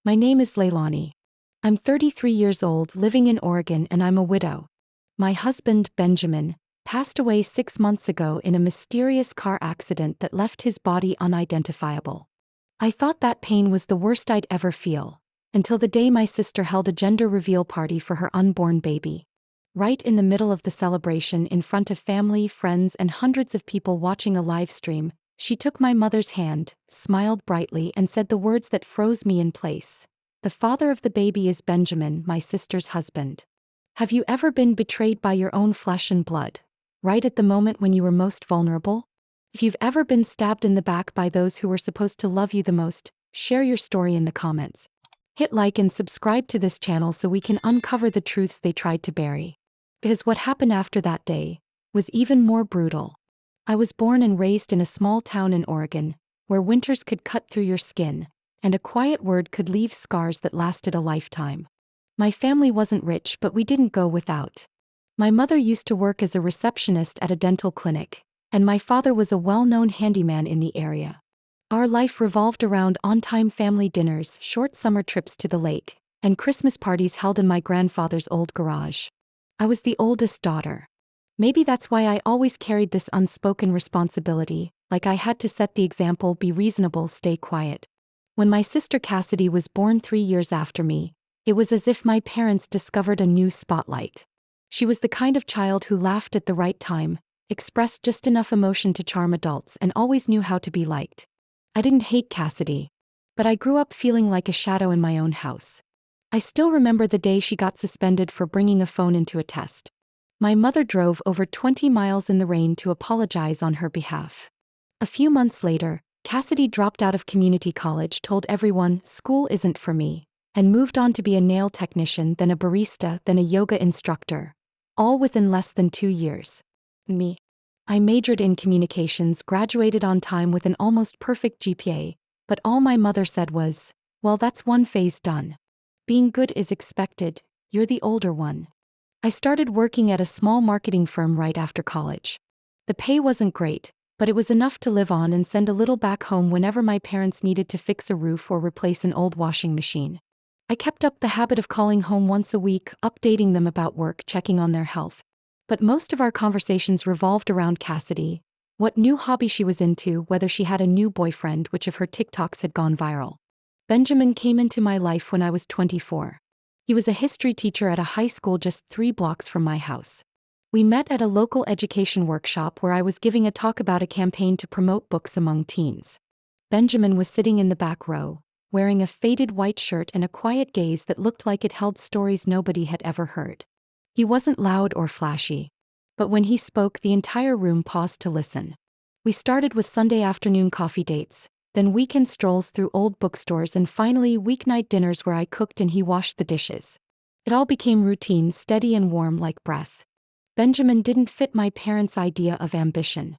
My name is Leilani. I'm 33 years old, living in Oregon, and I'm a widow. My husband, Benjamin, passed away 6 months ago in a mysterious car accident that left his body unidentifiable. I thought that pain was the worst I'd ever feel, until the day my sister held a gender reveal party for her unborn baby. Right in the middle of the celebration, in front of family, friends, and hundreds of people watching a live stream, she took my mother's hand, smiled brightly, and said the words that froze me in place. "The father of the baby is Benjamin, my sister's husband." Have you ever been betrayed by your own flesh and blood, right at the moment when you were most vulnerable? If you've ever been stabbed in the back by those who were supposed to love you the most, share your story in the comments. Hit like and subscribe to this channel so we can uncover the truths they tried to bury. Because what happened after that day was even more brutal. I was born and raised in a small town in Oregon, where winters could cut through your skin, and a quiet word could leave scars that lasted a lifetime. My family wasn't rich, but we didn't go without. My mother used to work as a receptionist at a dental clinic, and my father was a well-known handyman in the area. Our life revolved around on-time family dinners, short summer trips to the lake, and Christmas parties held in my grandfather's old garage. I was the oldest daughter. Maybe that's why I always carried this unspoken responsibility, like I had to set the example, be reasonable, stay quiet. When my sister Cassidy was born 3 years after me, it was as if my parents discovered a new spotlight. She was the kind of child who laughed at the right time, expressed just enough emotion to charm adults, and always knew how to be liked. I didn't hate Cassidy, but I grew up feeling like a shadow in my own house. I still remember the day she got suspended for bringing a phone into a test. My mother drove over 20 miles in the rain to apologize on her behalf. A few months later, Cassidy dropped out of community college, told everyone, "School isn't for me," and moved on to be a nail technician, then a barista, then a yoga instructor. All within less than 2 years. Me. I majored in communications, graduated on time with an almost perfect GPA, but all my mother said was, "Well, that's one phase done. Being good is expected, you're the older one." I started working at a small marketing firm right after college. The pay wasn't great, but it was enough to live on and send a little back home whenever my parents needed to fix a roof or replace an old washing machine. I kept up the habit of calling home once a week, updating them about work, checking on their health. But most of our conversations revolved around Cassidy, what new hobby she was into, whether she had a new boyfriend, which of her TikToks had gone viral. Benjamin came into my life when I was 24. He was a history teacher at a high school just 3 blocks from my house. We met at a local education workshop where I was giving a talk about a campaign to promote books among teens. Benjamin was sitting in the back row, wearing a faded white shirt and a quiet gaze that looked like it held stories nobody had ever heard. He wasn't loud or flashy, but when he spoke, the entire room paused to listen. We started with Sunday afternoon coffee dates, then weekend strolls through old bookstores, and finally weeknight dinners where I cooked and he washed the dishes. It all became routine, steady and warm like breath. Benjamin didn't fit my parents' idea of ambition.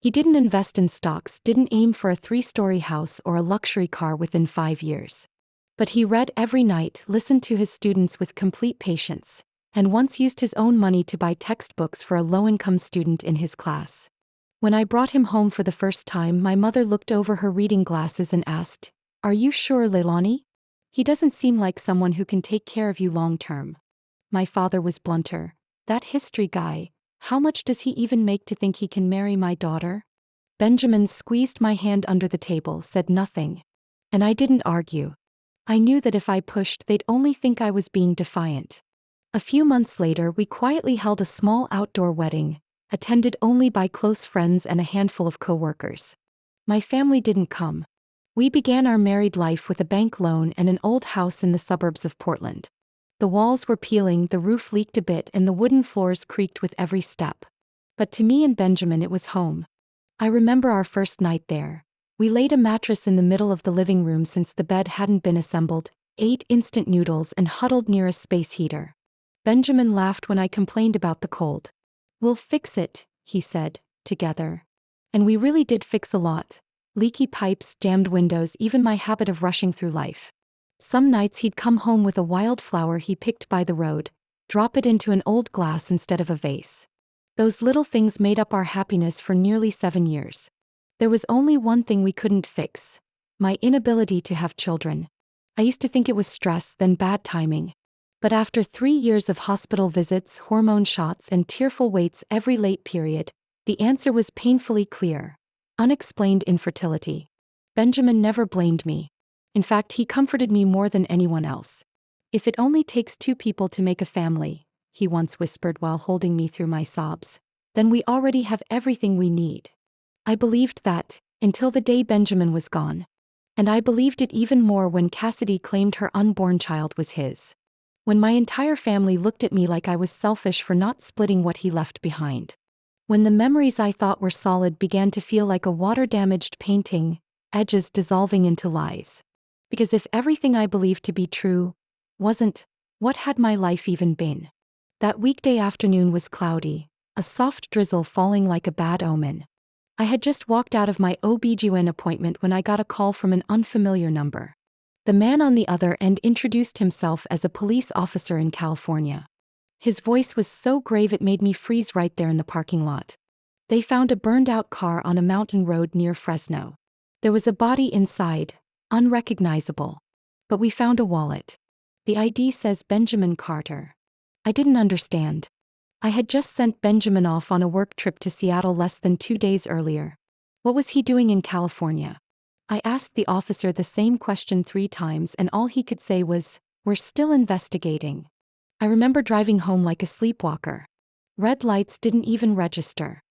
He didn't invest in stocks, didn't aim for a 3-story house or a luxury car within 5 years. But he read every night, listened to his students with complete patience, and once used his own money to buy textbooks for a low-income student in his class. When I brought him home for the first time, my mother looked over her reading glasses and asked, "Are you sure, Leilani? He doesn't seem like someone who can take care of you long-term." My father was blunter. "That history guy, how much does he even make to think he can marry my daughter?" Benjamin squeezed my hand under the table, said nothing. And I didn't argue. I knew that if I pushed, they'd only think I was being defiant. A few months later, we quietly held a small outdoor wedding, attended only by close friends and a handful of co-workers. My family didn't come. We began our married life with a bank loan and an old house in the suburbs of Portland. The walls were peeling, the roof leaked a bit, and the wooden floors creaked with every step. But to me and Benjamin, it was home. I remember our first night there. We laid a mattress in the middle of the living room since the bed hadn't been assembled, ate instant noodles, and huddled near a space heater. Benjamin laughed when I complained about the cold. "We'll fix it," he said, "together." And we really did fix a lot. Leaky pipes, jammed windows, even my habit of rushing through life. Some nights he'd come home with a wildflower he picked by the road, drop it into an old glass instead of a vase. Those little things made up our happiness for nearly 7 years. There was only one thing we couldn't fix: my inability to have children. I used to think it was stress, then bad timing. But after 3 years of hospital visits, hormone shots, and tearful waits every late period, the answer was painfully clear: unexplained infertility. Benjamin never blamed me. In fact, he comforted me more than anyone else. "If it only takes two people to make a family," he once whispered while holding me through my sobs, "then we already have everything we need." I believed that, until the day Benjamin was gone. And I believed it even more when Cassidy claimed her unborn child was his. When my entire family looked at me like I was selfish for not splitting what he left behind. When the memories I thought were solid began to feel like a water-damaged painting, edges dissolving into lies. Because if everything I believed to be true wasn't, what had my life even been? That weekday afternoon was cloudy, a soft drizzle falling like a bad omen. I had just walked out of my OB/GYN appointment when I got a call from an unfamiliar number. The man on the other end introduced himself as a police officer in California. His voice was so grave it made me freeze right there in the parking lot. They found a burned-out car on a mountain road near Fresno. There was a body inside, unrecognizable. But we found a wallet. The ID says Benjamin Carter. I didn't understand. I had just sent Benjamin off on a work trip to Seattle less than 2 days earlier. What was he doing in California? I asked the officer the same question 3 times and all he could say was, "We're still investigating." I remember driving home like a sleepwalker. Red lights didn't even register.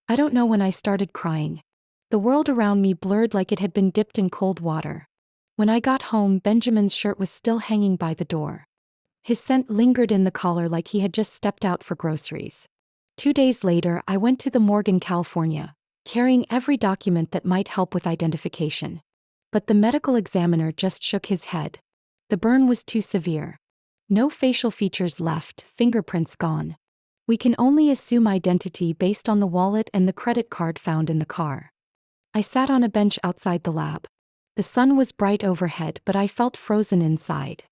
I don't know when I started crying. The world around me blurred like it had been dipped in cold water. When I got home, Benjamin's shirt was still hanging by the door. His scent lingered in the collar like he had just stepped out for groceries. 2 days later, I went to the morgue in California, carrying every document that might help with identification. But the medical examiner just shook his head. The burn was too severe. No facial features left, fingerprints gone. We can only assume identity based on the wallet and the credit card found in the car. I sat on a bench outside the lab. The sun was bright overhead, but I felt frozen inside.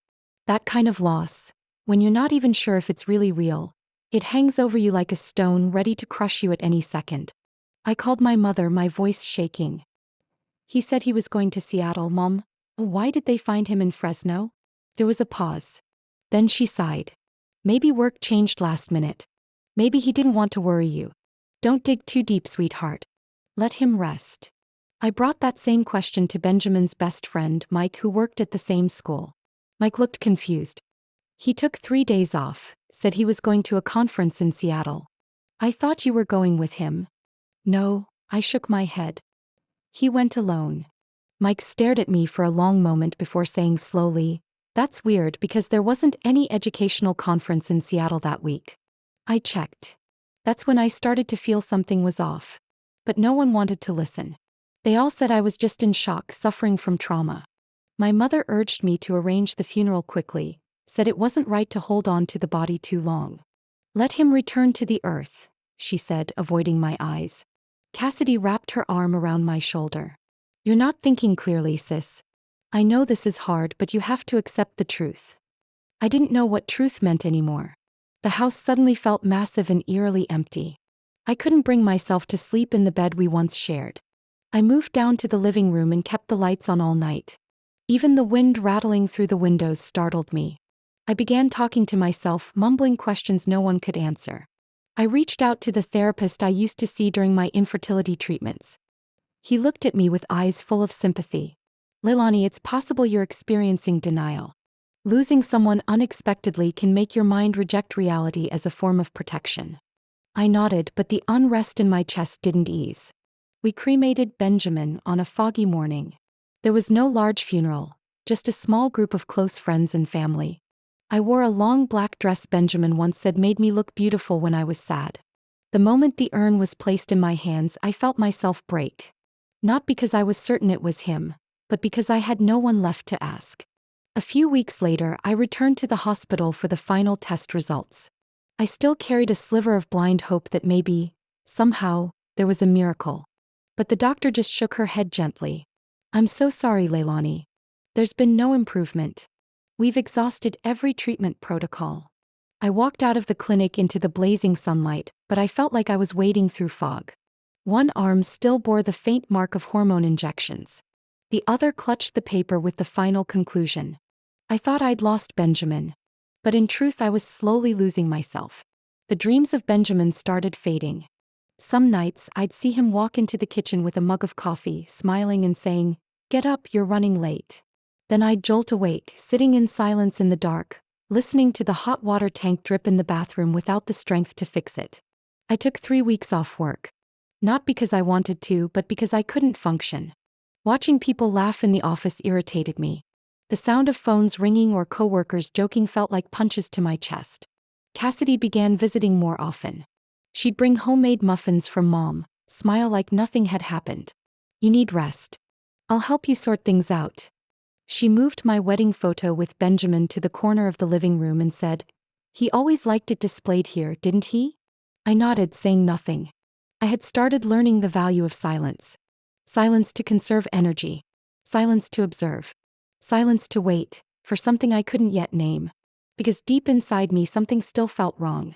That kind of loss, when you're not even sure if it's really real, it hangs over you like a stone ready to crush you at any second. I called my mother, my voice shaking. "He said he was going to Seattle, Mom. Why did they find him in Fresno?" There was a pause. Then she sighed. "Maybe work changed last minute. Maybe he didn't want to worry you. Don't dig too deep, sweetheart. Let him rest." I brought that same question to Benjamin's best friend, Mike, who worked at the same school. Mike looked confused. "He took 3 days off, said he was going to a conference in Seattle." "I thought you were going with him." "No," I shook my head. "He went alone." Mike stared at me for a long moment before saying slowly, "That's weird because there wasn't any educational conference in Seattle that week." I checked. That's when I started to feel something was off. But no one wanted to listen. They all said I was just in shock, suffering from trauma. My mother urged me to arrange the funeral quickly, said it wasn't right to hold on to the body too long. "Let him return to the earth," she said, avoiding my eyes. Cassidy wrapped her arm around my shoulder. "You're not thinking clearly, sis. I know this is hard, but you have to accept the truth." I didn't know what truth meant anymore. The house suddenly felt massive and eerily empty. I couldn't bring myself to sleep in the bed we once shared. I moved down to the living room and kept the lights on all night. Even the wind rattling through the windows startled me. I began talking to myself, mumbling questions no one could answer. I reached out to the therapist I used to see during my infertility treatments. He looked at me with eyes full of sympathy. "Leilani, it's possible you're experiencing denial. Losing someone unexpectedly can make your mind reject reality as a form of protection." I nodded, but the unrest in my chest didn't ease. We cremated Benjamin on a foggy morning. There was no large funeral, just a small group of close friends and family. I wore a long black dress Benjamin once said made me look beautiful when I was sad. The moment the urn was placed in my hands, I felt myself break. Not because I was certain it was him, but because I had no one left to ask. A few weeks later, I returned to the hospital for the final test results. I still carried a sliver of blind hope that maybe, somehow, there was a miracle. But the doctor just shook her head gently. "I'm so sorry, Leilani. There's been no improvement. We've exhausted every treatment protocol." I walked out of the clinic into the blazing sunlight, but I felt like I was wading through fog. One arm still bore the faint mark of hormone injections. The other clutched the paper with the final conclusion. I thought I'd lost Benjamin. But in truth, I was slowly losing myself. The dreams of Benjamin started fading. Some nights, I'd see him walk into the kitchen with a mug of coffee, smiling and saying, "Get up, you're running late." Then I'd jolt awake, sitting in silence in the dark, listening to the hot water tank drip in the bathroom without the strength to fix it. I took 3 weeks off work. Not because I wanted to, but because I couldn't function. Watching people laugh in the office irritated me. The sound of phones ringing or coworkers joking felt like punches to my chest. Cassidy began visiting more often. She'd bring homemade muffins from Mom, smile like nothing had happened. "You need rest. I'll help you sort things out." She moved my wedding photo with Benjamin to the corner of the living room and said, "He always liked it displayed here, didn't he?" I nodded, saying nothing. I had started learning the value of silence. Silence to conserve energy. Silence to observe. Silence to wait, for something I couldn't yet name. Because deep inside me something still felt wrong.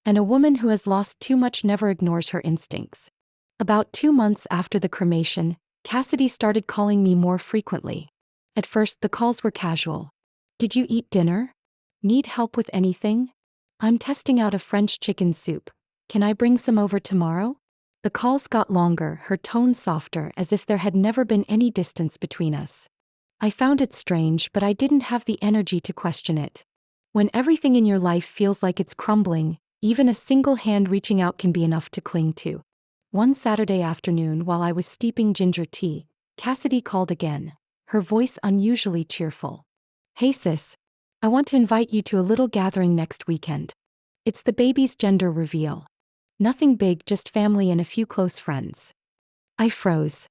And a woman who has lost too much never ignores her instincts. About 2 months after the cremation, Cassidy started calling me more frequently. At first, the calls were casual. "Did you eat dinner? Need help with anything? I'm testing out a French chicken soup. Can I bring some over tomorrow?" The calls got longer, her tone softer, as if there had never been any distance between us. I found it strange, but I didn't have the energy to question it. When everything in your life feels like it's crumbling, even a single hand reaching out can be enough to cling to. One Saturday afternoon, while I was steeping ginger tea, Cassidy called again, her voice unusually cheerful. "Hey sis, I want to invite you to a little gathering next weekend. It's the baby's gender reveal. Nothing big, just family and a few close friends." I froze.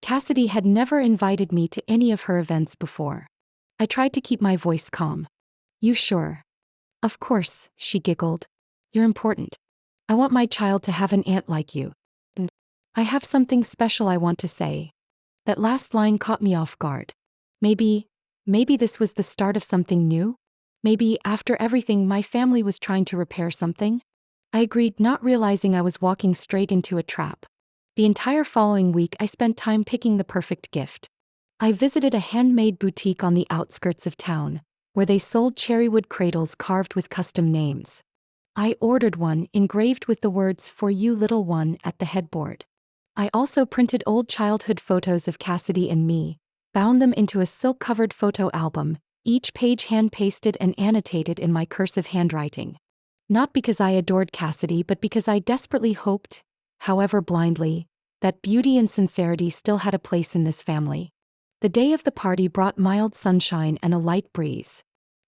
Cassidy had never invited me to any of her events before. I tried to keep my voice calm. "You sure?" "Of course," she giggled. "You're important. I want my child to have an aunt like you. And I have something special I want to say." That last line caught me off guard. Maybe this was the start of something new? Maybe, after everything, my family was trying to repair something? I agreed, not realizing I was walking straight into a trap. The entire following week, I spent time picking the perfect gift. I visited a handmade boutique on the outskirts of town, where they sold cherrywood cradles carved with custom names. I ordered one, engraved with the words "For you, little one," at the headboard. I also printed old childhood photos of Cassidy and me, bound them into a silk-covered photo album, each page hand-pasted and annotated in my cursive handwriting. Not because I adored Cassidy, but because I desperately hoped, however blindly, that beauty and sincerity still had a place in this family. The day of the party brought mild sunshine and a light breeze.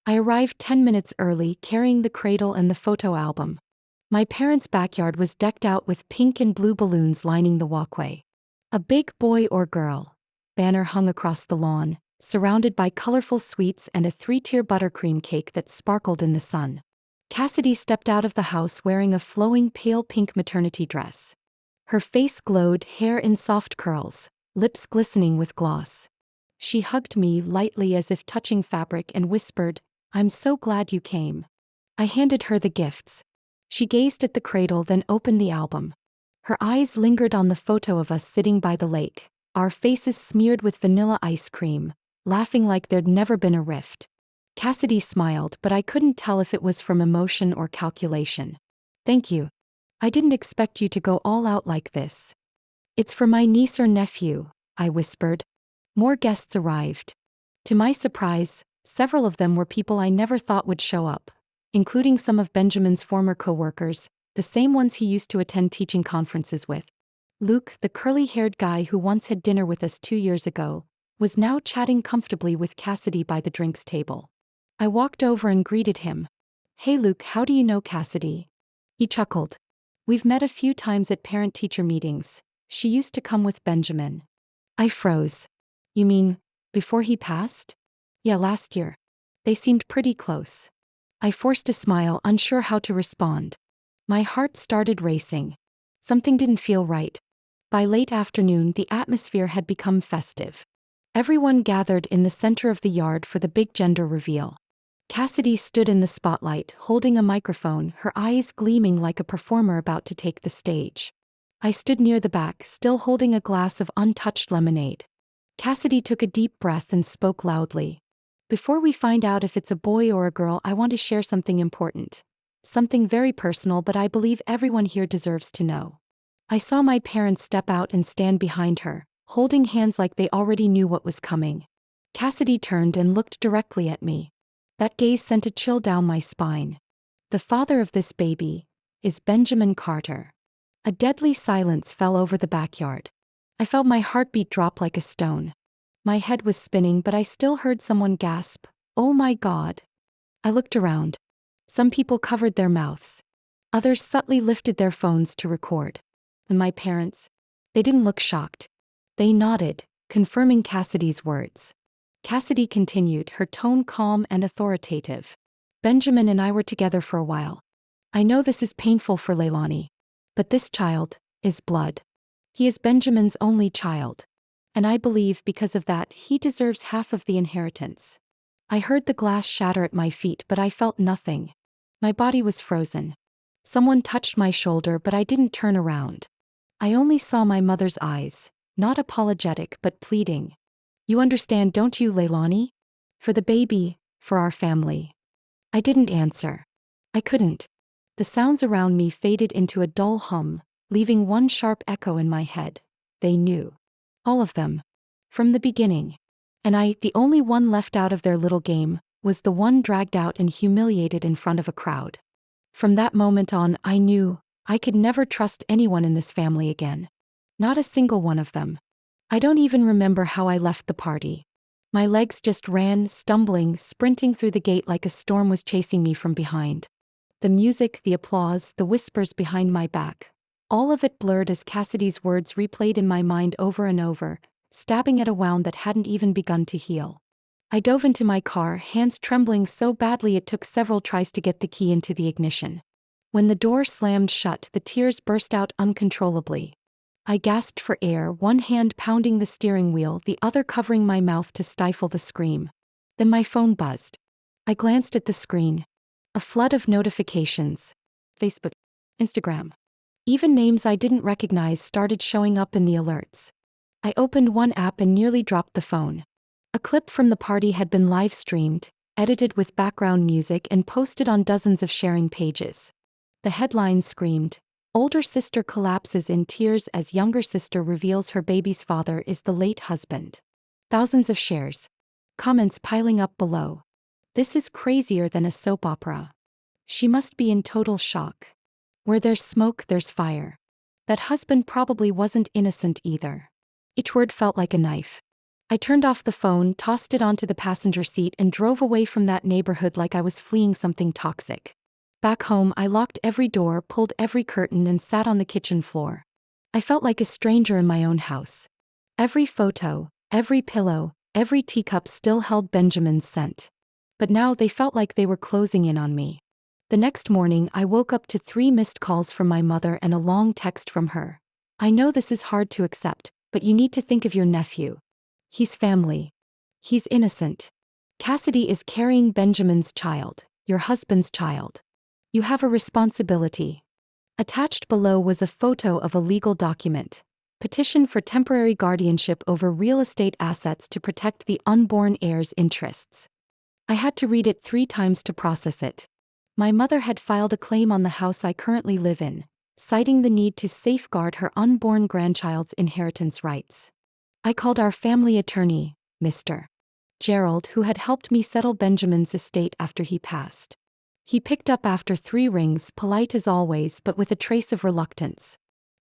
I arrived 10 minutes early, carrying the cradle and the photo album. My parents' backyard was decked out with pink and blue balloons lining the walkway. A "big boy or girl" banner hung across the lawn, surrounded by colorful sweets and a 3-tier buttercream cake that sparkled in the sun. Cassidy stepped out of the house wearing a flowing pale pink maternity dress. Her face glowed, hair in soft curls, lips glistening with gloss. She hugged me lightly as if touching fabric and whispered, "I'm so glad you came." I handed her the gifts. She gazed at the cradle, then opened the album. Her eyes lingered on the photo of us sitting by the lake, our faces smeared with vanilla ice cream, laughing like there'd never been a rift. Cassidy smiled, but I couldn't tell if it was from emotion or calculation. "Thank you. I didn't expect you to go all out like this." "It's for my niece or nephew," I whispered. More guests arrived. To my surprise, several of them were people I never thought would show up, including some of Benjamin's former co-workers, the same ones he used to attend teaching conferences with. Luke, the curly-haired guy who once had dinner with us 2 years ago, was now chatting comfortably with Cassidy by the drinks table. I walked over and greeted him. "Hey Luke, how do you know Cassidy?" He chuckled. "We've met a few times at parent-teacher meetings. She used to come with Benjamin." I froze. "You mean, before he passed?" "Yeah, last year. They seemed pretty close." I forced a smile, unsure how to respond. My heart started racing. Something didn't feel right. By late afternoon, the atmosphere had become festive. Everyone gathered in the center of the yard for the big gender reveal. Cassidy stood in the spotlight, holding a microphone, her eyes gleaming like a performer about to take the stage. I stood near the back, still holding a glass of untouched lemonade. Cassidy took a deep breath and spoke loudly. Before we find out if it's a boy or a girl, I want to share something important. Something very personal, but I believe everyone here deserves to know. I saw my parents step out and stand behind her, holding hands like they already knew what was coming. Cassidy turned and looked directly at me. That gaze sent a chill down my spine. The father of this baby is Benjamin Carter. A deadly silence fell over the backyard. I felt my heartbeat drop like a stone. My head was spinning, but I still heard someone gasp, "Oh my God." I looked around. Some people covered their mouths. Others subtly lifted their phones to record. And my parents? They didn't look shocked. They nodded, confirming Cassidy's words. Cassidy continued, her tone calm and authoritative. "Benjamin and I were together for a while. I know this is painful for Leilani. But this child is blood. He is Benjamin's only child. And I believe because of that, he deserves half of the inheritance." I heard the glass shatter at my feet, but I felt nothing. My body was frozen. Someone touched my shoulder, but I didn't turn around. I only saw my mother's eyes, not apologetic but pleading. "You understand, don't you, Leilani? For the baby, for our family." I didn't answer. I couldn't. The sounds around me faded into a dull hum, leaving one sharp echo in my head. They knew. All of them. From the beginning. And I, the only one left out of their little game, was the one dragged out and humiliated in front of a crowd. From that moment on, I knew I could never trust anyone in this family again. Not a single one of them. I don't even remember how I left the party. My legs just ran, stumbling, sprinting through the gate like a storm was chasing me from behind. The music, the applause, the whispers behind my back. All of it blurred as Cassidy's words replayed in my mind over and over, stabbing at a wound that hadn't even begun to heal. I dove into my car, hands trembling so badly it took several tries to get the key into the ignition. When the door slammed shut, the tears burst out uncontrollably. I gasped for air, one hand pounding the steering wheel, the other covering my mouth to stifle the scream. Then my phone buzzed. I glanced at the screen. A flood of notifications. Facebook, Instagram. Even names I didn't recognize started showing up in the alerts. I opened one app and nearly dropped the phone. A clip from the party had been live-streamed, edited with background music and posted on dozens of sharing pages. The headline screamed, "Older sister collapses in tears as younger sister reveals her baby's father is the late husband." Thousands of shares. Comments piling up below. "This is crazier than a soap opera. She must be in total shock. Where there's smoke, there's fire. That husband probably wasn't innocent either." Each word felt like a knife. I turned off the phone, tossed it onto the passenger seat, and drove away from that neighborhood like I was fleeing something toxic. Back home, I locked every door, pulled every curtain, and sat on the kitchen floor. I felt like a stranger in my own house. Every photo, every pillow, every teacup still held Benjamin's scent. But now they felt like they were closing in on me. The next morning, I woke up to 3 missed calls from my mother and a long text from her. "I know this is hard to accept, but you need to think of your nephew. He's family. He's innocent. Cassidy is carrying Benjamin's child, your husband's child. You have a responsibility." Attached below was a photo of a legal document. Petition for temporary guardianship over real estate assets to protect the unborn heir's interests. I had to read it 3 times to process it. My mother had filed a claim on the house I currently live in, citing the need to safeguard her unborn grandchild's inheritance rights. I called our family attorney, Mr. Gerald, who had helped me settle Benjamin's estate after he passed. He picked up after 3 rings, polite as always but with a trace of reluctance.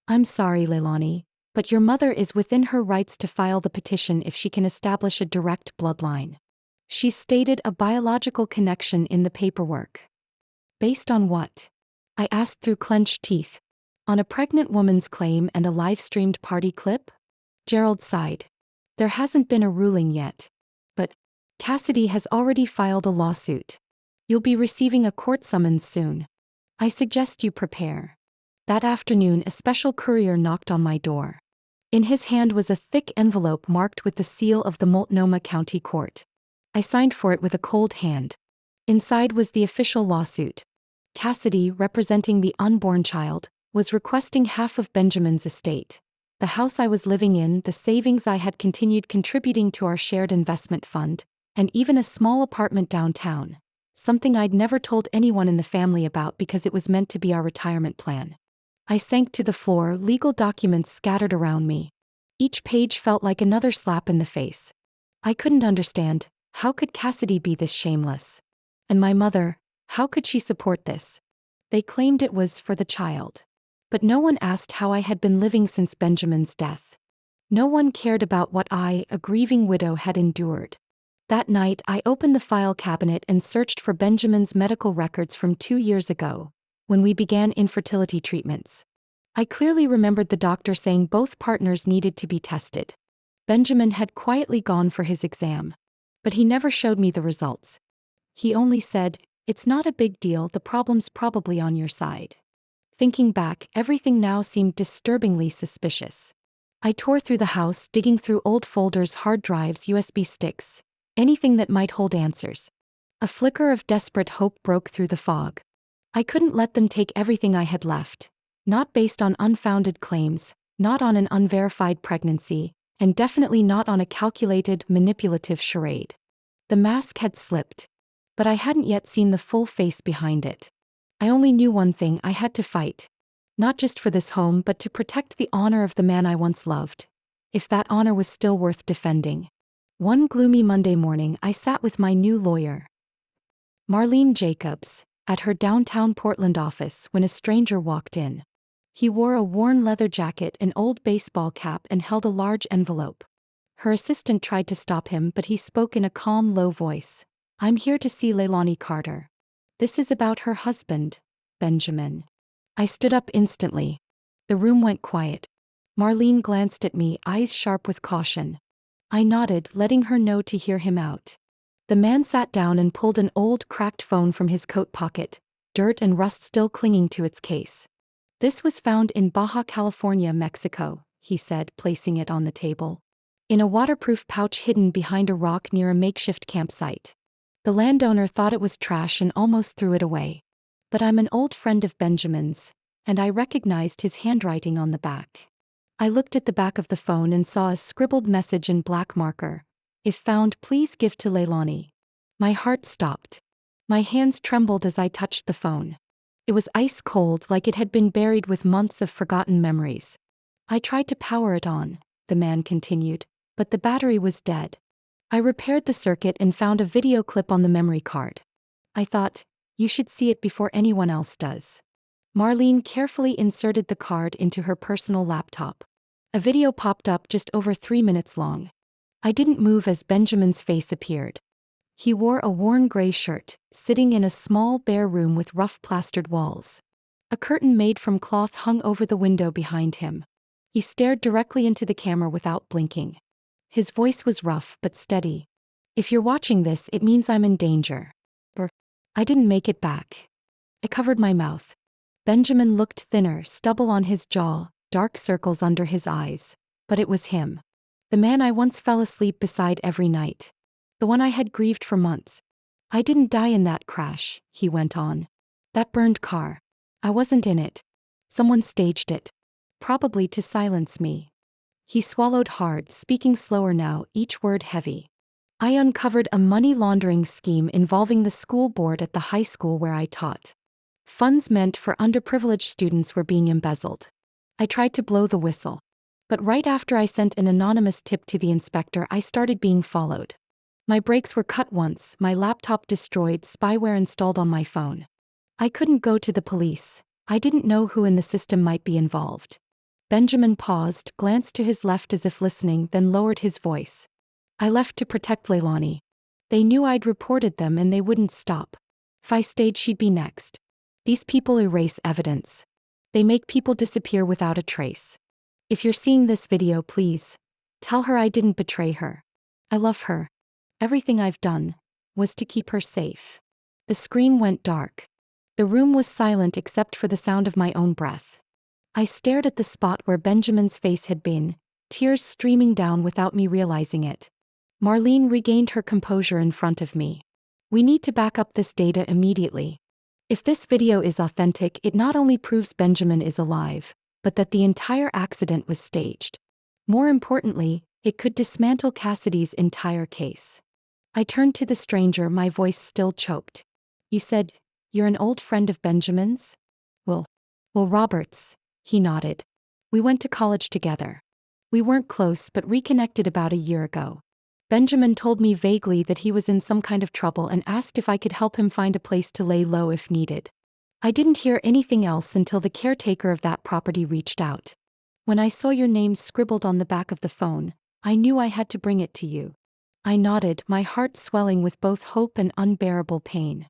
"I'm sorry, Leilani, but your mother is within her rights to file the petition if she can establish a direct bloodline. She stated a biological connection in the paperwork." "Based on what?" I asked through clenched teeth. "On a pregnant woman's claim and a live-streamed party clip?" Gerald sighed. "There hasn't been a ruling yet. But Cassidy has already filed a lawsuit. You'll be receiving a court summons soon. I suggest you prepare." That afternoon, a special courier knocked on my door. In his hand was a thick envelope marked with the seal of the Multnomah County Court. I signed for it with a cold hand. Inside was the official lawsuit. Cassidy, representing the unborn child, was requesting half of Benjamin's estate. The house I was living in, the savings I had continued contributing to our shared investment fund, and even a small apartment downtown, something I'd never told anyone in the family about because it was meant to be our retirement plan. I sank to the floor, legal documents scattered around me. Each page felt like another slap in the face. I couldn't understand, how could Cassidy be this shameless? And my mother, how could she support this? They claimed it was for the child. But no one asked how I had been living since Benjamin's death. No one cared about what I, a grieving widow, had endured. That night, I opened the file cabinet and searched for Benjamin's medical records from 2 years ago, when we began infertility treatments. I clearly remembered the doctor saying both partners needed to be tested. Benjamin had quietly gone for his exam. But he never showed me the results. He only said, "It's not a big deal, the problem's probably on your side." Thinking back, everything now seemed disturbingly suspicious. I tore through the house, digging through old folders, hard drives, USB sticks, anything that might hold answers. A flicker of desperate hope broke through the fog. I couldn't let them take everything I had left. Not based on unfounded claims, not on an unverified pregnancy, and definitely not on a calculated, manipulative charade. The mask had slipped. But I hadn't yet seen the full face behind it. I only knew one thing: I had to fight. Not just for this home, but to protect the honor of the man I once loved. If that honor was still worth defending. One gloomy Monday morning, I sat with my new lawyer, Marlene Jacobs, at her downtown Portland office when a stranger walked in. He wore a worn leather jacket, an old baseball cap, and held a large envelope. Her assistant tried to stop him, but he spoke in a calm, low voice. "I'm here to see Leilani Carter. This is about her husband, Benjamin." I stood up instantly. The room went quiet. Marlene glanced at me, eyes sharp with caution. I nodded, letting her know to hear him out. The man sat down and pulled an old, cracked phone from his coat pocket, dirt and rust still clinging to its case. "This was found in Baja California, Mexico," he said, placing it on the table. "In a waterproof pouch hidden behind a rock near a makeshift campsite. The landowner thought it was trash and almost threw it away. But I'm an old friend of Benjamin's, and I recognized his handwriting on the back." I looked at the back of the phone and saw a scribbled message in black marker. "If found, please give to Leilani." My heart stopped. My hands trembled as I touched the phone. It was ice cold, like it had been buried with months of forgotten memories. "I tried to power it on," the man continued, "but the battery was dead. I repaired the circuit and found a video clip on the memory card. I thought, you should see it before anyone else does." Marlene carefully inserted the card into her personal laptop. A video popped up just over 3 minutes long. I didn't move as Benjamin's face appeared. He wore a worn gray shirt, sitting in a small bare room with rough plastered walls. A curtain made from cloth hung over the window behind him. He stared directly into the camera without blinking. His voice was rough but steady. "If you're watching this, it means I'm in danger." I didn't make it back. I covered my mouth. Benjamin looked thinner, stubble on his jaw, dark circles under his eyes. But it was him. The man I once fell asleep beside every night. The one I had grieved for months. "I didn't die in that crash," he went on. "That burned car. I wasn't in it. Someone staged it. Probably to silence me." He swallowed hard, speaking slower now, each word heavy. "I uncovered a money laundering scheme involving the school board at the high school where I taught. Funds meant for underprivileged students were being embezzled. I tried to blow the whistle. But right after I sent an anonymous tip to the inspector, I started being followed. My brakes were cut once, my laptop destroyed, spyware installed on my phone. I couldn't go to the police. I didn't know who in the system might be involved." Benjamin paused, glanced to his left as if listening, then lowered his voice. "I left to protect Leilani. They knew I'd reported them and they wouldn't stop. If I stayed, she'd be next. These people erase evidence. They make people disappear without a trace. If you're seeing this video, please tell her I didn't betray her. I love her. Everything I've done was to keep her safe." The screen went dark. The room was silent except for the sound of my own breath. I stared at the spot where Benjamin's face had been, tears streaming down without me realizing it. Marlene regained her composure in front of me. "We need to back up this data immediately. If this video is authentic, it not only proves Benjamin is alive, but that the entire accident was staged. More importantly, it could dismantle Cassidy's entire case." I turned to the stranger, my voice still choked. You said, you're an old friend of Benjamin's? Well, Robert's, he nodded. We went to college together. We weren't close but reconnected about a year ago. Benjamin told me vaguely that he was in some kind of trouble and asked if I could help him find a place to lay low if needed. I didn't hear anything else until the caretaker of that property reached out. When I saw your name scribbled on the back of the phone, I knew I had to bring it to you. I nodded, my heart swelling with both hope and unbearable pain.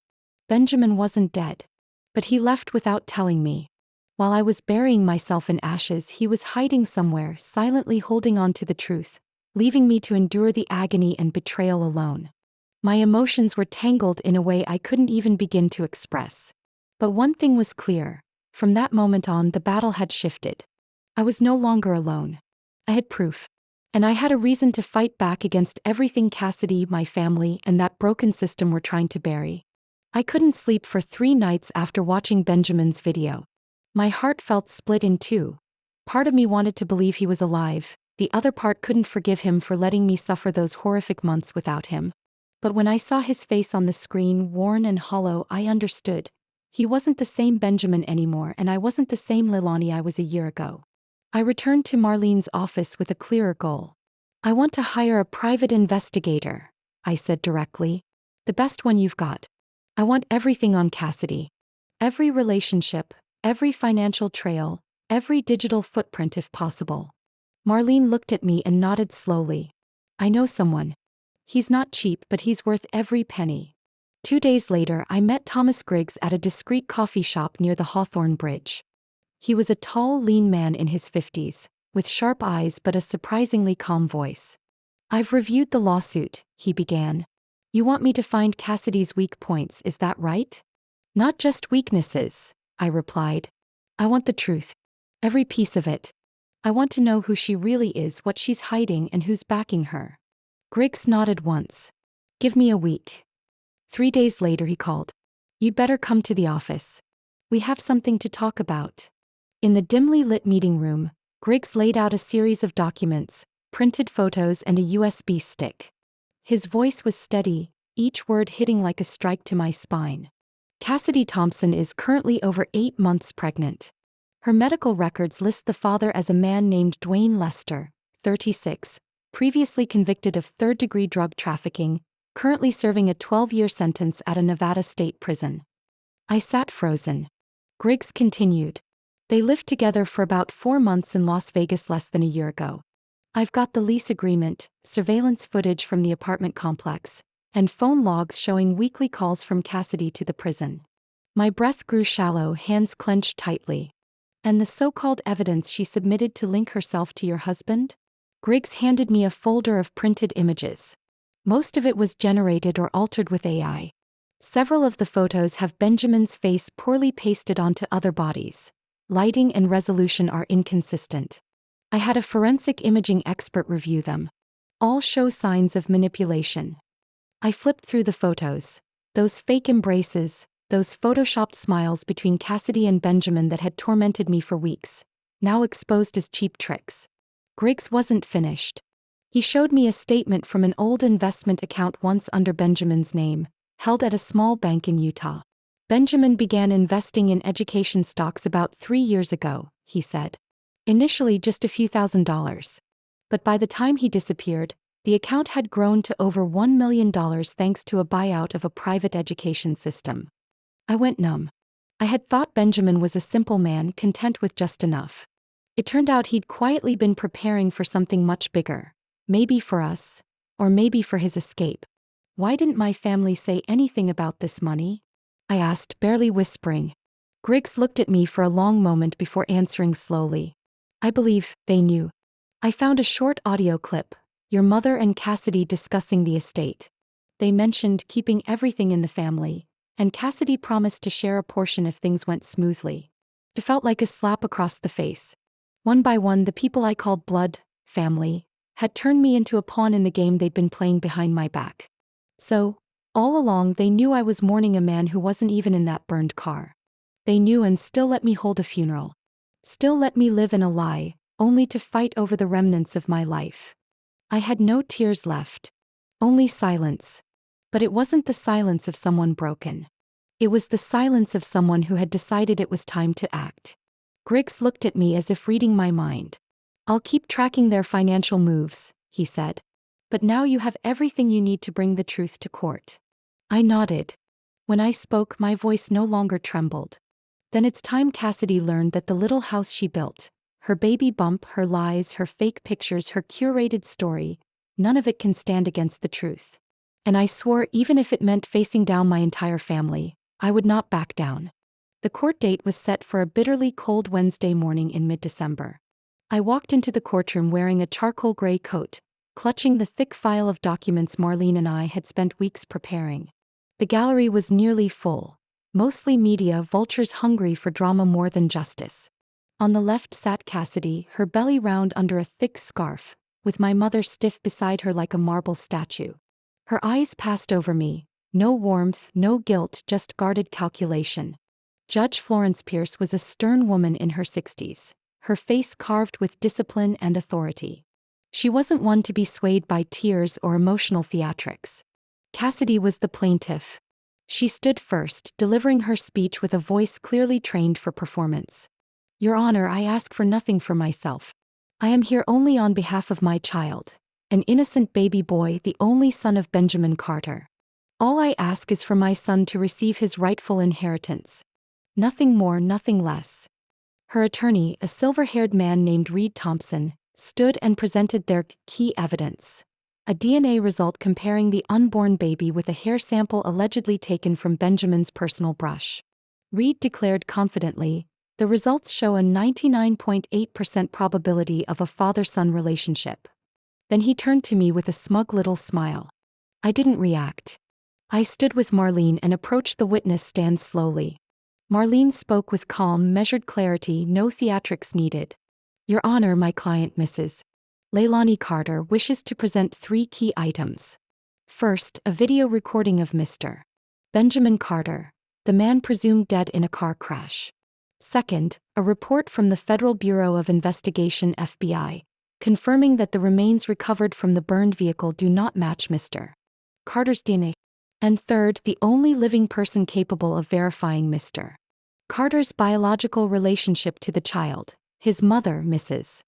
Benjamin wasn't dead. But he left without telling me. While I was burying myself in ashes, he was hiding somewhere, silently holding on to the truth, leaving me to endure the agony and betrayal alone. My emotions were tangled in a way I couldn't even begin to express. But one thing was clear. From that moment on, the battle had shifted. I was no longer alone. I had proof. And I had a reason to fight back against everything Cassidy, my family, and that broken system were trying to bury. I couldn't sleep for 3 nights after watching Benjamin's video. My heart felt split in two. Part of me wanted to believe he was alive, the other part couldn't forgive him for letting me suffer those horrific months without him. But when I saw his face on the screen, worn and hollow, I understood. He wasn't the same Benjamin anymore, and I wasn't the same Leilani I was a year ago. I returned to Marlene's office with a clearer goal. I want to hire a private investigator, I said directly. The best one you've got. I want everything on Cassidy. Every relationship, every financial trail, every digital footprint if possible. Marlene looked at me and nodded slowly. I know someone. He's not cheap, but he's worth every penny. 2 days later, I met Thomas Griggs at a discreet coffee shop near the Hawthorne Bridge. He was a tall, lean man in his 50s, with sharp eyes but a surprisingly calm voice. I've reviewed the lawsuit, he began. You want me to find Cassidy's weak points, is that right? Not just weaknesses, I replied. I want the truth. Every piece of it. I want to know who she really is, what she's hiding, and who's backing her. Griggs nodded once. Give me a week. 3 days later he called. You'd better come to the office. We have something to talk about. In the dimly lit meeting room, Griggs laid out a series of documents, printed photos and a USB stick. His voice was steady, each word hitting like a strike to my spine. Cassidy Thompson is currently over 8 months pregnant. Her medical records list the father as a man named Dwayne Lester, 36, previously convicted of third-degree drug trafficking, currently serving a 12-year sentence at a Nevada state prison. I sat frozen. Griggs continued. They lived together for about 4 months in Las Vegas less than a year ago. I've got the lease agreement, surveillance footage from the apartment complex, and phone logs showing weekly calls from Cassidy to the prison. My breath grew shallow, hands clenched tightly. And the so-called evidence she submitted to link herself to your husband? Griggs handed me a folder of printed images. Most of it was generated or altered with AI. Several of the photos have Benjamin's face poorly pasted onto other bodies. Lighting and resolution are inconsistent. I had a forensic imaging expert review them. All show signs of manipulation. I flipped through the photos. Those fake embraces, those photoshopped smiles between Cassidy and Benjamin that had tormented me for weeks, now exposed as cheap tricks. Griggs wasn't finished. He showed me a statement from an old investment account once under Benjamin's name, held at a small bank in Utah. Benjamin began investing in education stocks about 3 years ago, he said. Initially just a few $1,000s. But by the time he disappeared, the account had grown to over $1 million thanks to a buyout of a private education system. I went numb. I had thought Benjamin was a simple man content with just enough. It turned out he'd quietly been preparing for something much bigger. Maybe for us, or maybe for his escape. Why didn't my family say anything about this money? I asked, barely whispering. Griggs looked at me for a long moment before answering slowly. I believe they knew. I found a short audio clip, your mother and Cassidy discussing the estate. They mentioned keeping everything in the family, and Cassidy promised to share a portion if things went smoothly. It felt like a slap across the face. One by one, the people I called blood, family, had turned me into a pawn in the game they'd been playing behind my back. So, all along they knew I was mourning a man who wasn't even in that burned car. They knew and still let me hold a funeral. Still let me live in a lie, only to fight over the remnants of my life. I had no tears left. Only silence. But it wasn't the silence of someone broken. It was the silence of someone who had decided it was time to act. Griggs looked at me as if reading my mind. "I'll keep tracking their financial moves," he said. "But now you have everything you need to bring the truth to court." I nodded. When I spoke, my voice no longer trembled. "Then it's time Cassidy learned that the little house she built, her baby bump, her lies, her fake pictures, her curated story, none of it can stand against the truth." And I swore even if it meant facing down my entire family, I would not back down. The court date was set for a bitterly cold Wednesday morning in mid-December. I walked into the courtroom wearing a charcoal gray coat, clutching the thick file of documents Marlene and I had spent weeks preparing. The gallery was nearly full, mostly media vultures hungry for drama more than justice. On the left sat Cassidy, her belly round under a thick scarf, with my mother stiff beside her like a marble statue. Her eyes passed over me, no warmth, no guilt, just guarded calculation. Judge Florence Pierce was a stern woman in her 60s, her face carved with discipline and authority. She wasn't one to be swayed by tears or emotional theatrics. Cassidy was the plaintiff. She stood first, delivering her speech with a voice clearly trained for performance. "Your Honor, I ask for nothing for myself. I am here only on behalf of my child, an innocent baby boy, the only son of Benjamin Carter. All I ask is for my son to receive his rightful inheritance. Nothing more, nothing less." Her attorney, a silver-haired man named Reed Thompson, stood and presented their key evidence: a DNA result comparing the unborn baby with a hair sample allegedly taken from Benjamin's personal brush. Reed declared confidently, "The results show a 99.8% probability of a father-son relationship." Then he turned to me with a smug little smile. I didn't react. I stood with Marlene and approached the witness stand slowly. Marlene spoke with calm, measured clarity, no theatrics needed. "Your Honor, my client, Mrs. Leilani Carter, wishes to present 3 key items. First, a video recording of Mr. Benjamin Carter, the man presumed dead in a car crash. Second, a report from the Federal Bureau of Investigation (FBI), confirming that the remains recovered from the burned vehicle do not match Mr. Carter's DNA. And third, the only living person capable of verifying Mr. Carter's biological relationship to the child, his mother, Mrs.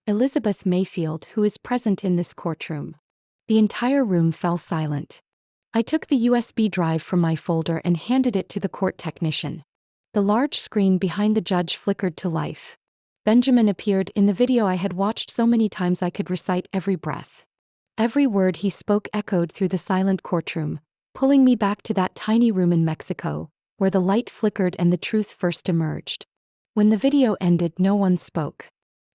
Elizabeth Mayfield, who is present in this courtroom." The entire room fell silent. I took the USB drive from my folder and handed it to the court technician. The large screen behind the judge flickered to life. Benjamin appeared in the video I had watched so many times I could recite every breath. Every word he spoke echoed through the silent courtroom, pulling me back to that tiny room in Mexico, where the light flickered and the truth first emerged. When the video ended, no one spoke.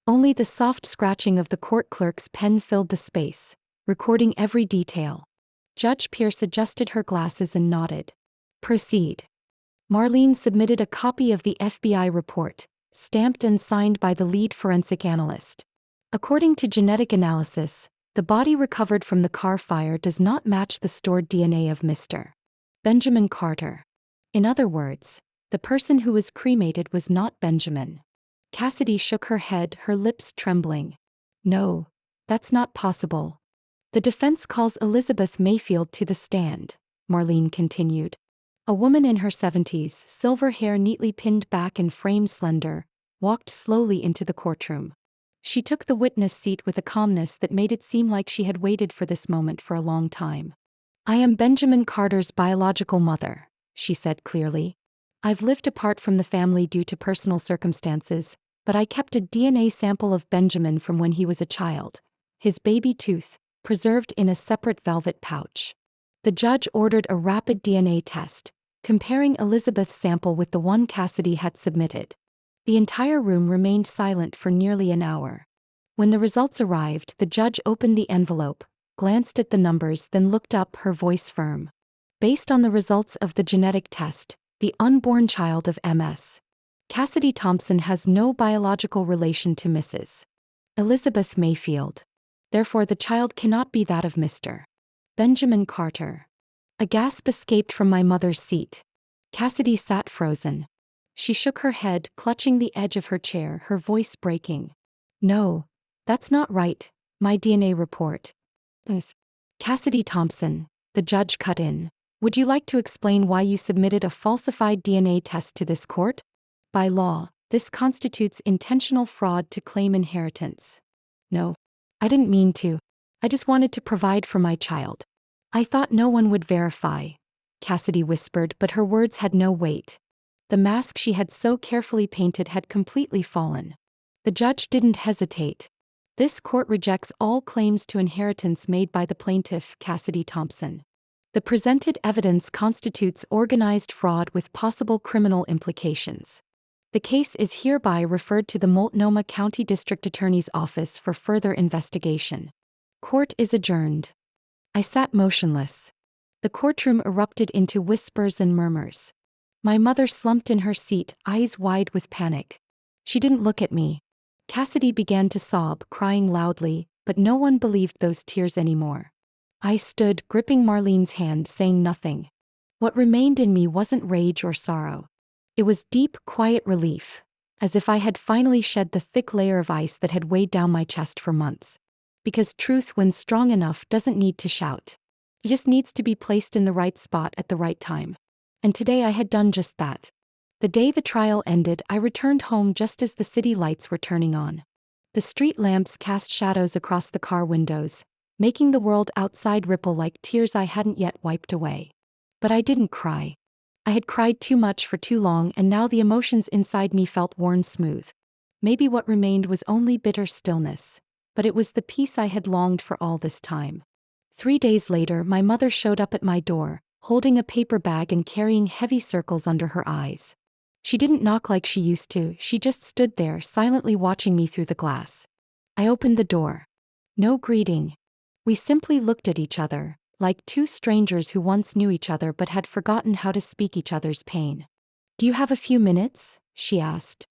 Only the soft scratching of the court clerk's pen filled the space, recording every detail. Judge Pierce adjusted her glasses and nodded. "Proceed." Marlene submitted a copy of the FBI report, stamped and signed by the lead forensic analyst. According to genetic analysis, the body recovered from the car fire does not match the stored DNA of Mr. Benjamin Carter. In other words, the person who was cremated was not Benjamin. Cassidy shook her head, her lips trembling. "No, that's not possible." "The defense calls Elizabeth Mayfield to the stand," Marlene continued. A woman in her 70s, silver hair neatly pinned back and frame slender, walked slowly into the courtroom. She took the witness seat with a calmness that made it seem like she had waited for this moment for a long time. "I am Benjamin Carter's biological mother," she said clearly. "I've lived apart from the family due to personal circumstances, but I kept a DNA sample of Benjamin from when he was a child, his baby tooth, preserved in a separate velvet pouch." The judge ordered a rapid DNA test, comparing Elizabeth's sample with the one Cassidy had submitted. The entire room remained silent for nearly an hour. When the results arrived, the judge opened the envelope, glanced at the numbers, then looked up, her voice firm. "Based on the results of the genetic test, the unborn child of Ms. Cassidy Thompson has no biological relation to Mrs. Elizabeth Mayfield. Therefore, the child cannot be that of Mr. Benjamin Carter." A gasp escaped from my mother's seat. Cassidy sat frozen. She shook her head, clutching the edge of her chair, her voice breaking. "No, that's not right. My DNA report." Cassidy Thompson, The judge cut in. Would you like to explain why you submitted a falsified DNA test to this court? By law, this constitutes intentional fraud to claim inheritance. No. I didn't mean to. I just wanted to provide for my child. I thought no one would verify, Cassidy whispered, but her words had no weight. The mask she had so carefully painted had completely fallen. The judge didn't hesitate. This court rejects all claims to inheritance made by the plaintiff, Cassidy Thompson. The presented evidence constitutes organized fraud with possible criminal implications. The case is hereby referred to the Multnomah County District Attorney's Office for further investigation. Court is adjourned. I sat motionless. The courtroom erupted into whispers and murmurs. My mother slumped in her seat, eyes wide with panic. She didn't look at me. Cassidy began to sob, crying loudly, but no one believed those tears anymore. I stood, gripping Marlene's hand, saying nothing. What remained in me wasn't rage or sorrow. It was deep, quiet relief, as if I had finally shed the thick layer of ice that had weighed down my chest for months. Because truth, when strong enough, doesn't need to shout. It just needs to be placed in the right spot at the right time. And today I had done just that. The day the trial ended, I returned home just as the city lights were turning on. The street lamps cast shadows across the car windows, making the world outside ripple like tears I hadn't yet wiped away. But I didn't cry. I had cried too much for too long, and now the emotions inside me felt worn smooth. Maybe what remained was only bitter stillness, but it was the peace I had longed for all this time. 3 days later, my mother showed up at my door, holding a paper bag and carrying heavy circles under her eyes. She didn't knock like she used to, she just stood there, silently watching me through the glass. I opened the door. No greeting. We simply looked at each other, like two strangers who once knew each other but had forgotten how to speak each other's pain. Do you have a few minutes? She asked.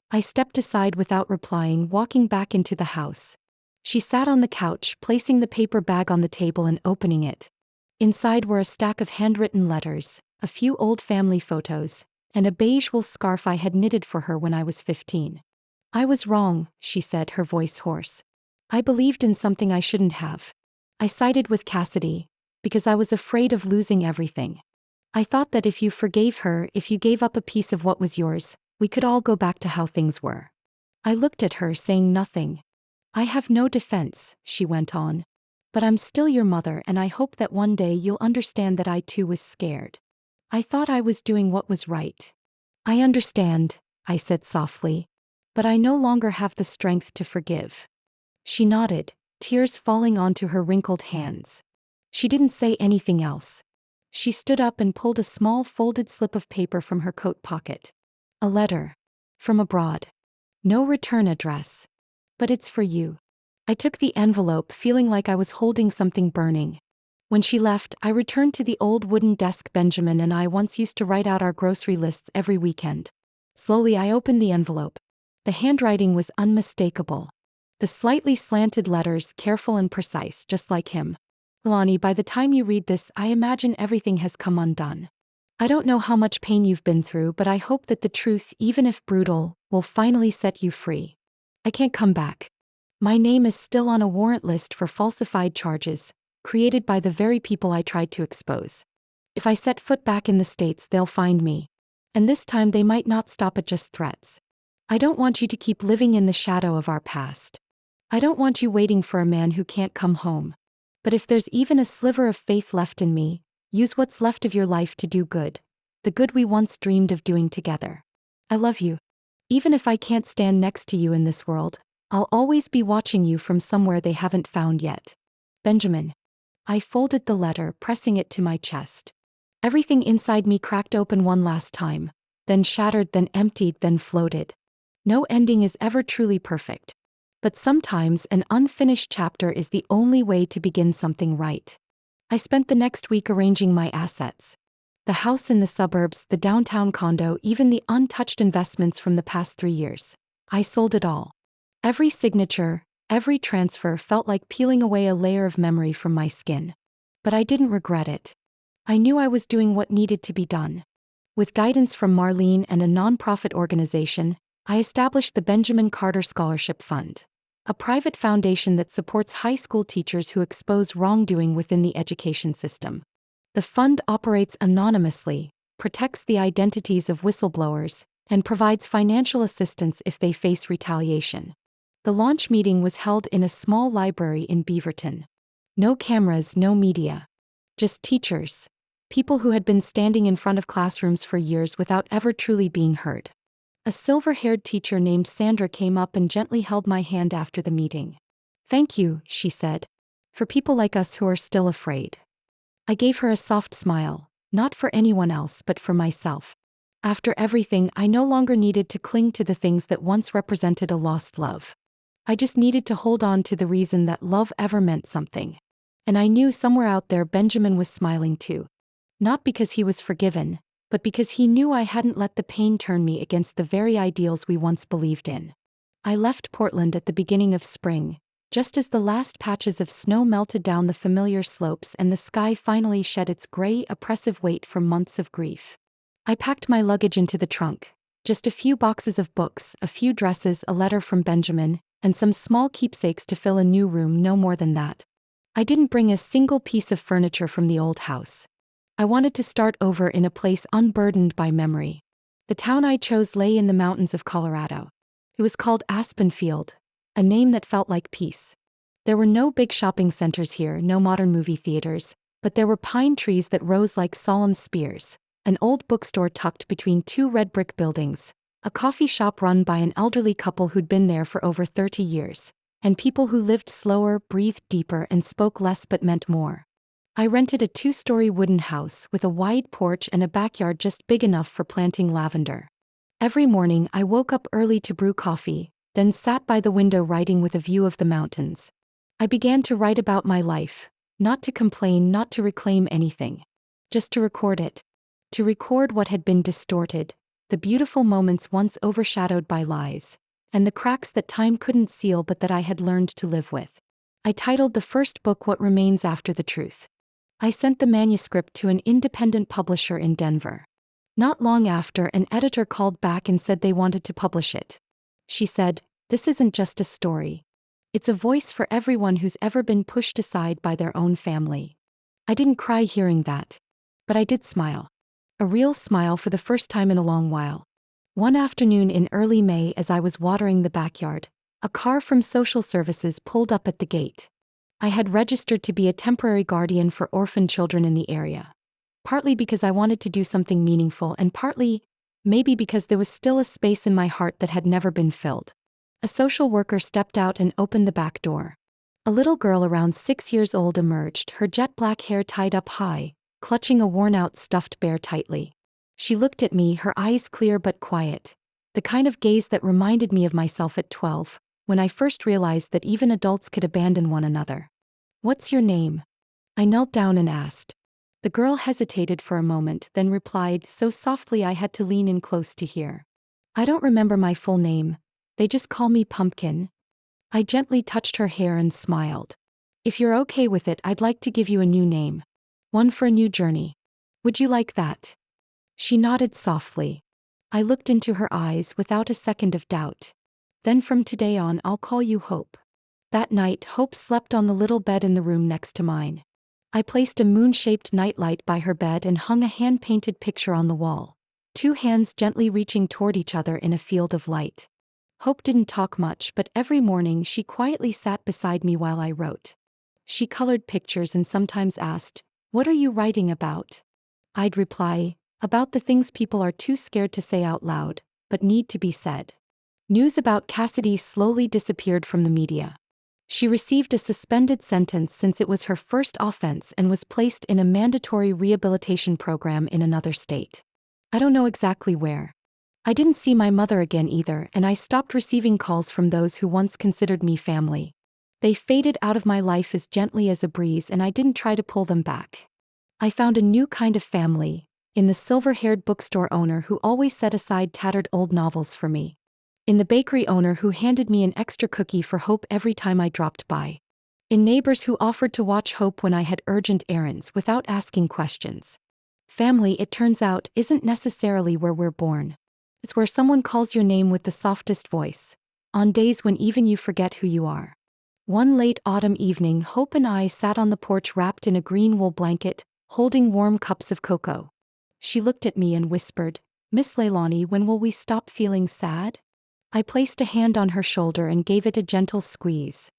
I stepped aside without replying, walking back into the house. She sat on the couch, placing the paper bag on the table and opening it. Inside were a stack of handwritten letters, a few old family photos, and a beige wool scarf I had knitted for her when I was 15. I was wrong, she said, her voice hoarse. I believed in something I shouldn't have. I sided with Cassidy, because I was afraid of losing everything. I thought that if you forgave her, if you gave up a piece of what was yours, we could all go back to how things were. I looked at her, saying nothing. I have no defense, she went on. But I'm still your mother, and I hope that one day you'll understand that I too was scared. I thought I was doing what was right. I understand, I said softly. But I no longer have the strength to forgive. She nodded, tears falling onto her wrinkled hands. She didn't say anything else. She stood up and pulled a small folded slip of paper from her coat pocket. A letter. From abroad. No return address. But it's for you. I took the envelope, feeling like I was holding something burning. When she left, I returned to the old wooden desk Benjamin and I once used to write out our grocery lists every weekend. Slowly I opened the envelope. The handwriting was unmistakable. The slightly slanted letters, careful and precise, just like him. Lonnie, by the time you read this, I imagine everything has come undone. I don't know how much pain you've been through, but I hope that the truth, even if brutal, will finally set you free. I can't come back. My name is still on a warrant list for falsified charges, created by the very people I tried to expose. If I set foot back in the States, they'll find me. And this time they might not stop at just threats. I don't want you to keep living in the shadow of our past. I don't want you waiting for a man who can't come home. But if there's even a sliver of faith left in me, use what's left of your life to do good. The good we once dreamed of doing together. I love you. Even if I can't stand next to you in this world, I'll always be watching you from somewhere they haven't found yet. Benjamin. I folded the letter, pressing it to my chest. Everything inside me cracked open one last time, then shattered, then emptied, then floated. No ending is ever truly perfect. But sometimes an unfinished chapter is the only way to begin something right. I spent the next week arranging my assets. The house in the suburbs, the downtown condo, even the untouched investments from the past 3 years. I sold it all. Every signature, every transfer felt like peeling away a layer of memory from my skin. But I didn't regret it. I knew I was doing what needed to be done. With guidance from Marlene and a nonprofit organization, I established the Benjamin Carter Scholarship Fund, a private foundation that supports high school teachers who expose wrongdoing within the education system. The fund operates anonymously, protects the identities of whistleblowers, and provides financial assistance if they face retaliation. The launch meeting was held in a small library in Beaverton. No cameras, no media. Just teachers. People who had been standing in front of classrooms for years without ever truly being heard. A silver-haired teacher named Sandra came up and gently held my hand after the meeting. "Thank you," she said. "For people like us who are still afraid." I gave her a soft smile, not for anyone else but for myself. After everything, I no longer needed to cling to the things that once represented a lost love. I just needed to hold on to the reason that love ever meant something. And I knew somewhere out there Benjamin was smiling too. Not because he was forgiven, but because he knew I hadn't let the pain turn me against the very ideals we once believed in. I left Portland at the beginning of spring, just as the last patches of snow melted down the familiar slopes and the sky finally shed its gray, oppressive weight from months of grief. I packed my luggage into the trunk, just a few boxes of books, a few dresses, a letter from Benjamin, and some small keepsakes to fill a new room, no more than that. I didn't bring a single piece of furniture from the old house. I wanted to start over in a place unburdened by memory. The town I chose lay in the mountains of Colorado. It was called Aspenfield, a name that felt like peace. There were no big shopping centers here, no modern movie theaters, but there were pine trees that rose like solemn spears, an old bookstore tucked between two red brick buildings, a coffee shop run by an elderly couple who'd been there for over 30 years, and people who lived slower, breathed deeper, and spoke less but meant more. I rented a 2-story wooden house with a wide porch and a backyard just big enough for planting lavender. Every morning I woke up early to brew coffee, then sat by the window writing with a view of the mountains. I began to write about my life, not to complain, not to reclaim anything. Just to record it. To record what had been distorted, the beautiful moments once overshadowed by lies, and the cracks that time couldn't seal but that I had learned to live with. I titled the first book What Remains After the Truth. I sent the manuscript to an independent publisher in Denver. Not long after, an editor called back and said they wanted to publish it. She said, "This isn't just a story. It's a voice for everyone who's ever been pushed aside by their own family." I didn't cry hearing that. But I did smile. A real smile for the first time in a long while. One afternoon in early May, as I was watering the backyard, a car from social services pulled up at the gate. I had registered to be a temporary guardian for orphan children in the area. Partly because I wanted to do something meaningful, and partly, maybe because there was still a space in my heart that had never been filled. A social worker stepped out and opened the back door. A little girl around 6 years old emerged, her jet black hair tied up high, clutching a worn-out stuffed bear tightly. She looked at me, her eyes clear but quiet, the kind of gaze that reminded me of myself at 12, when I first realized that even adults could abandon one another. "What's your name?" I knelt down and asked. The girl hesitated for a moment, then replied so softly I had to lean in close to hear. "I don't remember my full name. They just call me Pumpkin." I gently touched her hair and smiled. "If you're okay with it, I'd like to give you a new name. One for a new journey. Would you like that?" She nodded softly. I looked into her eyes without a second of doubt. "Then from today on, I'll call you Hope." That night, Hope slept on the little bed in the room next to mine. I placed a moon-shaped nightlight by her bed and hung a hand-painted picture on the wall, 2 hands gently reaching toward each other in a field of light. Hope didn't talk much, but every morning she quietly sat beside me while I wrote. She colored pictures and sometimes asked, "What are you writing about?" I'd reply, "About the things people are too scared to say out loud, but need to be said." News about Cassidy slowly disappeared from the media. She received a suspended sentence since it was her first offense and was placed in a mandatory rehabilitation program in another state. I don't know exactly where. I didn't see my mother again either, and I stopped receiving calls from those who once considered me family. They faded out of my life as gently as a breeze, and I didn't try to pull them back. I found a new kind of family, in the silver-haired bookstore owner who always set aside tattered old novels for me. In the bakery owner who handed me an extra cookie for Hope every time I dropped by. In neighbors who offered to watch Hope when I had urgent errands without asking questions. Family, it turns out, isn't necessarily where we're born. It's where someone calls your name with the softest voice, on days when even you forget who you are. One late autumn evening, Hope and I sat on the porch wrapped in a green wool blanket, holding warm cups of cocoa. She looked at me and whispered, "Miss Leilani, when will we stop feeling sad?" I placed a hand on her shoulder and gave it a gentle squeeze.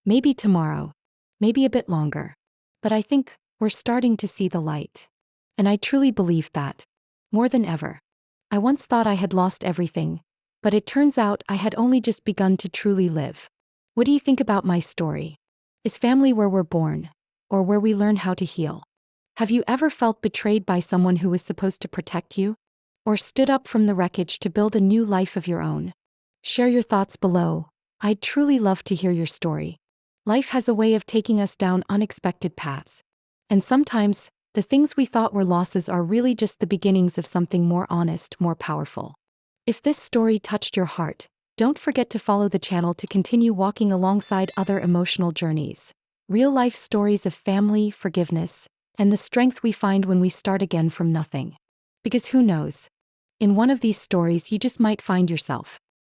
"Maybe tomorrow. Maybe a bit longer. But I think we're starting to see the light." And I truly believed that. More than ever. I once thought I had lost everything, but it turns out I had only just begun to truly live. What do you think about my story? Is family where we're born, or where we learn how to heal? Have you ever felt betrayed by someone who was supposed to protect you? Or stood up from the wreckage to build a new life of your own? Share your thoughts below. I'd truly love to hear your story. Life has a way of taking us down unexpected paths. And sometimes, the things we thought were losses are really just the beginnings of something more honest, more powerful. If this story touched your heart, don't forget to follow the channel to continue walking alongside other emotional journeys. Real-life stories of family, forgiveness, and the strength we find when we start again from nothing. Because who knows? In one of these stories you just might find yourself.